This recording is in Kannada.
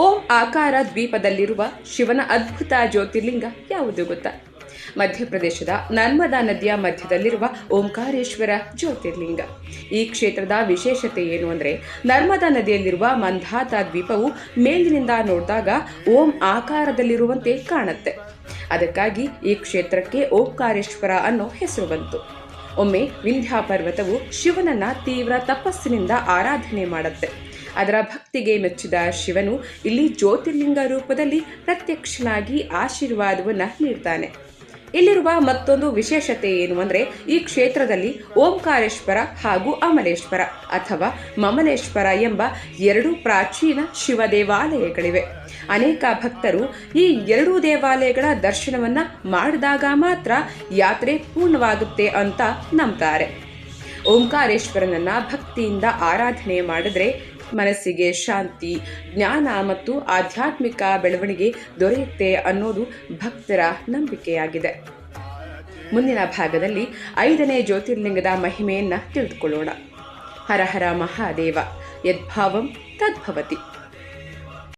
ಓಂ ಆಕಾರ ದ್ವೀಪದಲ್ಲಿರುವ ಶಿವನ ಅದ್ಭುತ ಜ್ಯೋತಿರ್ಲಿಂಗ ಯಾವುದು ಗೊತ್ತಾ? ಮಧ್ಯಪ್ರದೇಶದ ನರ್ಮದಾ ನದಿಯ ಮಧ್ಯದಲ್ಲಿರುವ ಓಂಕಾರೇಶ್ವರ ಜ್ಯೋತಿರ್ಲಿಂಗ. ಈ ಕ್ಷೇತ್ರದ ವಿಶೇಷತೆ ಏನು ಅಂದರೆ, ನರ್ಮದಾ ನದಿಯಲ್ಲಿರುವ ಮಂಧಾತ ದ್ವೀಪವು ಮೇಲಿನಿಂದ ನೋಡಿದಾಗ ಓಂ ಆಕಾರದಲ್ಲಿರುವಂತೆ ಕಾಣುತ್ತೆ. ಅದಕ್ಕಾಗಿ ಈ ಕ್ಷೇತ್ರಕ್ಕೆ ಓಂಕಾರೇಶ್ವರ ಅನ್ನೋ ಹೆಸರು ಬಂತು. ಒಮ್ಮೆ ವಿಂಧ್ಯ ಪರ್ವತವು ಶಿವನನ್ನ ತೀವ್ರ ತಪಸ್ಸಿನಿಂದ ಆರಾಧನೆ ಮಾಡುತ್ತೆ. ಅದರ ಭಕ್ತಿಗೆ ಮೆಚ್ಚಿದ ಶಿವನು ಇಲ್ಲಿ ಜ್ಯೋತಿರ್ಲಿಂಗ ರೂಪದಲ್ಲಿ ಪ್ರತ್ಯಕ್ಷನಾಗಿ ಆಶೀರ್ವಾದವನ್ನು ನೀಡ್ತಾನೆ. ಇಲ್ಲಿರುವ ಮತ್ತೊಂದು ವಿಶೇಷತೆ ಏನು ಅಂದರೆ, ಈ ಕ್ಷೇತ್ರದಲ್ಲಿ ಓಂಕಾರೇಶ್ವರ ಹಾಗೂ ಅಮಲೇಶ್ವರ ಅಥವಾ ಮಮಲೇಶ್ವರ ಎಂಬ ಎರಡು ಪ್ರಾಚೀನ ಶಿವ ದೇವಾಲಯಗಳಿವೆ. ಅನೇಕ ಭಕ್ತರು ಈ ಎರಡೂ ದೇವಾಲಯಗಳ ದರ್ಶನವನ್ನ ಮಾಡಿದಾಗ ಮಾತ್ರ ಯಾತ್ರೆ ಪೂರ್ಣವಾಗುತ್ತೆ ಅಂತ ನಂಬ್ತಾರೆ. ಓಂಕಾರೇಶ್ವರನನ್ನ ಭಕ್ತಿಯಿಂದ ಆರಾಧನೆ ಮಾಡಿದ್ರೆ ಮನಸ್ಸಿಗೆ ಶಾಂತಿ, ಜ್ಞಾನ ಮತ್ತು ಆಧ್ಯಾತ್ಮಿಕ ಬೆಳವಣಿಗೆ ದೊರೆಯುತ್ತೆ ಅನ್ನೋದು ಭಕ್ತರ ನಂಬಿಕೆಯಾಗಿದೆ. ಮುಂದಿನ ಭಾಗದಲ್ಲಿ 5ನೇ ಜ್ಯೋತಿರ್ಲಿಂಗದ ಮಹಿಮೆಯನ್ನ ತಿಳಿದುಕೊಳ್ಳೋಣ. ಹರ ಹರ ಮಹಾದೇವ, ಯದ್ಭಾವಂ ತದ್ಭವತಿ.